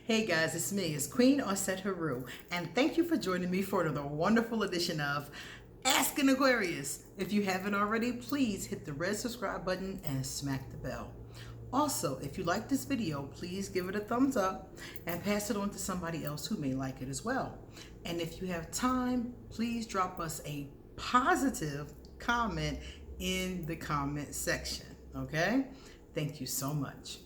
Hey guys, it's me, it's Queen Osset Haru, and thank you for joining me for another wonderful edition of Ask an Aquarius. If you haven't already, please hit the red subscribe button and smack the bell. Also, if you like this video, please give it a thumbs up and pass it on to somebody else who may like it as well. And if you have time, please drop us a positive comment in the comment section, okay? Thank you so much.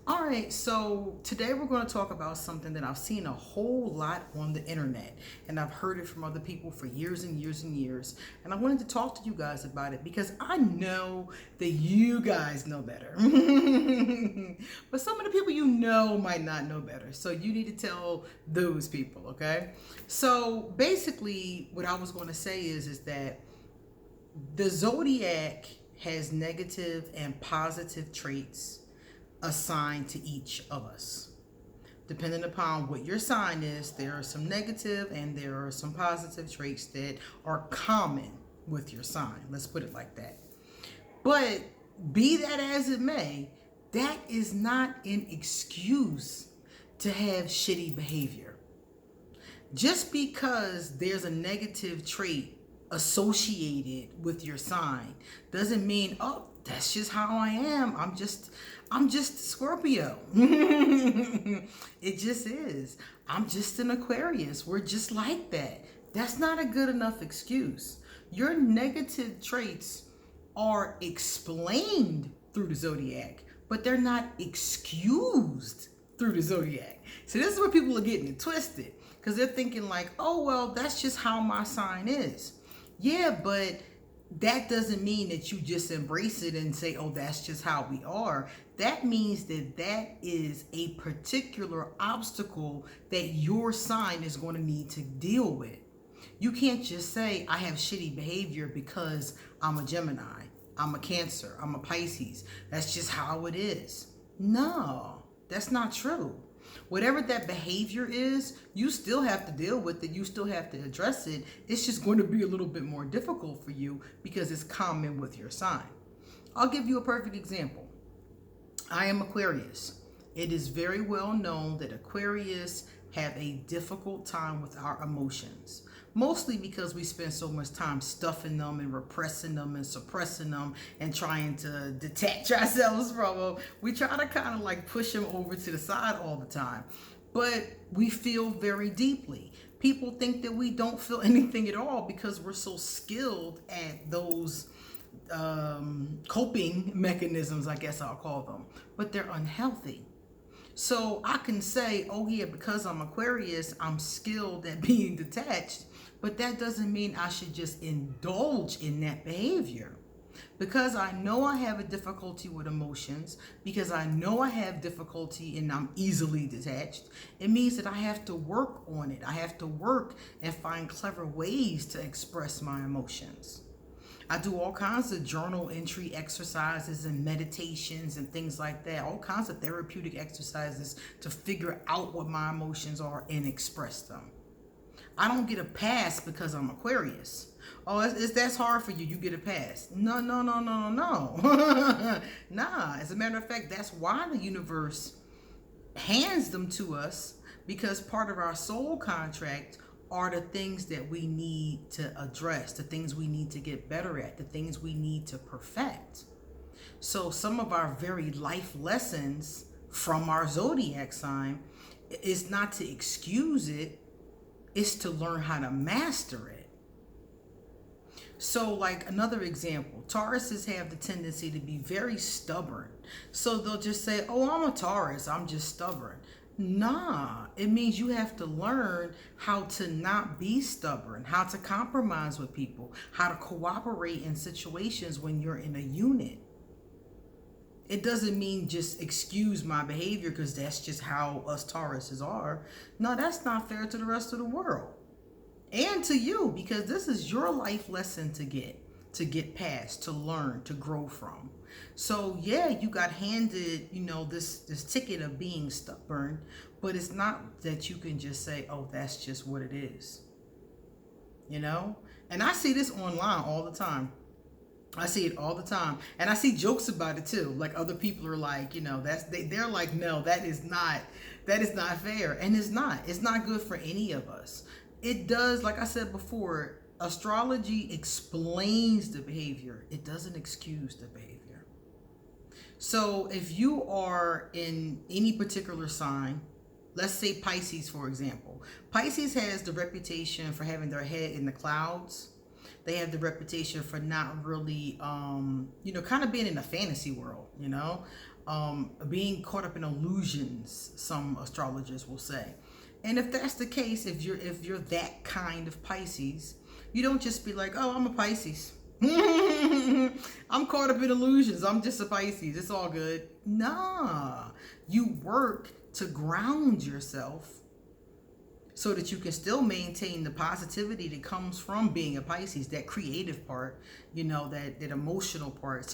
All right, so today we're going to talk about something that I've seen a whole lot on the internet, and I've heard it from other people for years and years and years, and I wanted to talk to you guys about it because I know that you guys know better. But some of the people you know might not know better, so you need to tell those people, okay? So basically what I was going to say is that the zodiac has negative and positive traits assigned to each of us. Depending upon what your sign is, there are some negative and there are some positive traits that are common with your sign. Let's put it like that. But be that as it may, that is not an excuse to have shitty behavior. Just because there's a negative trait associated with your sign doesn't mean, oh, that's just how I am. I'm just Scorpio. It just is. I'm just an Aquarius. We're just like that. That's not a good enough excuse. Your negative traits are explained through the zodiac, but they're not excused through the zodiac. So this is where people are getting it twisted, because they're thinking like, oh, well, that's just how my sign is. Yeah, but that doesn't mean that you just embrace it and say, oh, that's just how we are. That means that that is a particular obstacle that your sign is going to need to deal with. You can't just say, I have shitty behavior because I'm a Gemini, I'm a Cancer, I'm a Pisces. That's just how it is. No, that's not true. Whatever that behavior is, you still have to deal with it. You still have to address it. It's just going to be a little bit more difficult for you because it's common with your sign. I'll give you a perfect example. I am Aquarius. It is very well known that Aquarius have a difficult time with our emotions. Mostly because we spend so much time stuffing them and repressing them and suppressing them and trying to detach ourselves from them. We try to kind of like push them over to the side all the time. But we feel very deeply. People think that we don't feel anything at all because we're so skilled at those coping mechanisms, I guess I'll call them. But they're unhealthy. So I can say, oh yeah, because I'm Aquarius, I'm skilled at being detached. But that doesn't mean I should just indulge in that behavior. Because I know I have a difficulty with emotions, because I know I have difficulty and I'm easily detached, it means that I have to work on it. I have to work and find clever ways to express my emotions. I do all kinds of journal entry exercises and meditations and things like that, all kinds of therapeutic exercises to figure out what my emotions are and express them. I don't get a pass because I'm Aquarius. Oh, that's hard for you. You get a pass. No. Nah, as a matter of fact, that's why the universe hands them to us, because part of our soul contract are the things that we need to address, the things we need to get better at, the things we need to perfect. So some of our very life lessons from our zodiac sign is not to excuse it, it's to learn how to master it. So like another example, Tauruses have the tendency to be very stubborn. So they'll just say, oh, I'm a Taurus, I'm just stubborn. Nah, it means you have to learn how to not be stubborn, how to compromise with people, how to cooperate in situations when you're in a unit. It doesn't mean just excuse my behavior because that's just how us Tauruses are. No, that's not fair to the rest of the world. And to you, because this is your life lesson to get past, to learn, to grow from. So yeah, you got handed, this ticket of being stubborn, but it's not that you can just say, oh, that's just what it is. And I see this online all the time. I see it all the time, and I see jokes about it too. Like other people are like, they're like, no, that is not That is not fair. And it's not. It's not good for any of us. It does, like I said before, astrology explains the behavior. It doesn't excuse the behavior. So if you are in any particular sign, let's say Pisces, for example. Pisces has the reputation for having their head in the clouds. They have the reputation for not really, kind of being in a fantasy world, being caught up in illusions, some astrologers will say. And if that's the case, if you're that kind of Pisces, you don't just be like, oh, I'm a Pisces. I'm caught up in illusions. I'm just a Pisces. It's all good. Nah, you work to ground yourself so that you can still maintain the positivity that comes from being a Pisces, that creative part, that emotional part.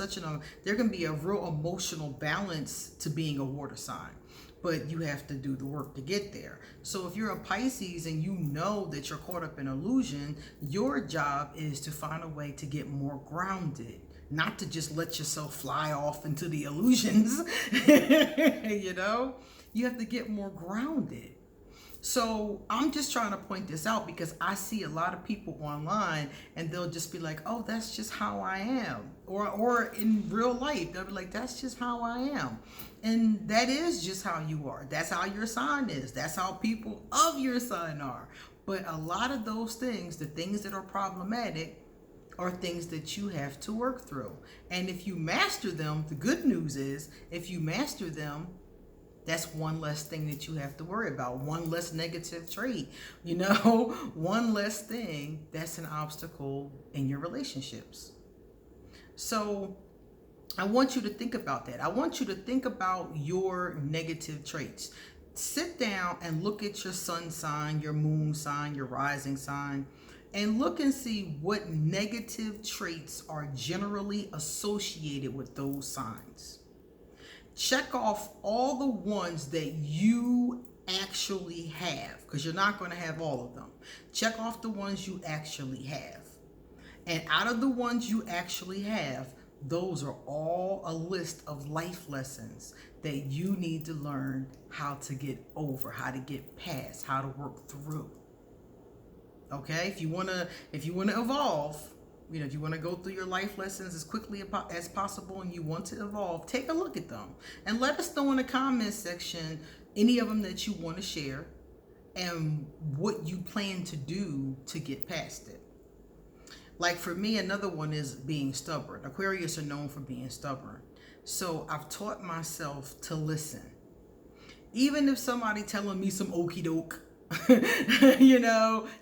There can be a real emotional balance to being a water sign, but you have to do the work to get there. So if you're a Pisces and you know that you're caught up in illusion, your job is to find a way to get more grounded, not to just let yourself fly off into the illusions. You have to get more grounded. So I'm just trying to point this out because I see a lot of people online and they'll just be like, oh, that's just how I am. Or in real life, they'll be like, that's just how I am. And that is just how you are. That's how your sign is. That's how people of your sign are. But a lot of those things, the things that are problematic, are things that you have to work through. And if you master them, the good news is, if you master them, that's one less thing that you have to worry about. One less negative trait, one less thing that's an obstacle in your relationships. So I want you to think about that. I want you to think about your negative traits. Sit down and look at your sun sign, your moon sign, your rising sign, and look and see what negative traits are generally associated with those signs. Check off all the ones that you actually have, because you're not going to have all of them. Check off the ones you actually have. And out of the ones you actually have, those are all a list of life lessons that you need to learn how to get over, how to get past, how to work through. Okay? If you want to evolve, if you want to go through your life lessons as quickly as possible and you want to evolve, take a look at them and let us know in the comments section any of them that you want to share and what you plan to do to get past it. Like for me, another one is being stubborn. Aquarius are known for being stubborn. So I've taught myself to listen. Even if somebody telling me some okie doke,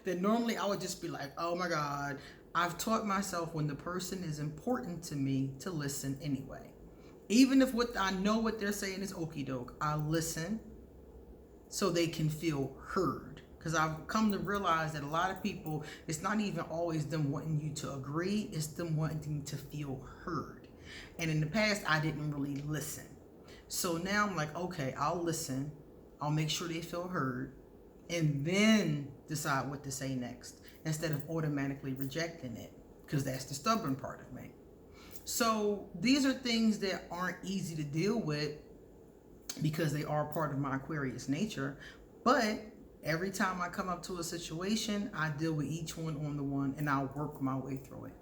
then normally I would just be like, oh my God. I've taught myself when the person is important to me to listen anyway. Even if I know what they're saying is okie doke, I listen so they can feel heard. Because I've come to realize that a lot of people, it's not even always them wanting you to agree, it's them wanting to feel heard. And in the past, I didn't really listen. So now I'm like, okay, I'll listen. I'll make sure they feel heard and then decide what to say next, instead of automatically rejecting it, because that's the stubborn part of me. So these are things that aren't easy to deal with because they are part of my Aquarius nature. But every time I come up to a situation, I deal with each one on the one and I'll work my way through it.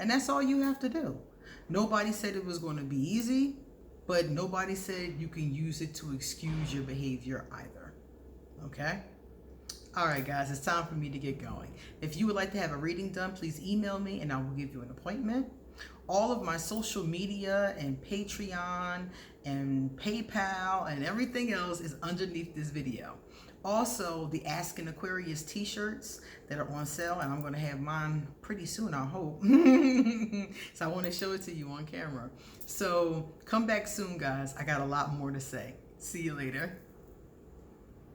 And that's all you have to do. Nobody said it was going to be easy, but nobody said you can use it to excuse your behavior either. Okay? All right, guys, it's time for me to get going. If you would like to have a reading done, please email me and I will give you an appointment. All of my social media and Patreon and PayPal and everything else is underneath this video. Also, the Ask an Aquarius t-shirts that are on sale, and I'm going to have mine pretty soon, I hope. So I want to show it to you on camera. So come back soon, guys. I got a lot more to say. See you later.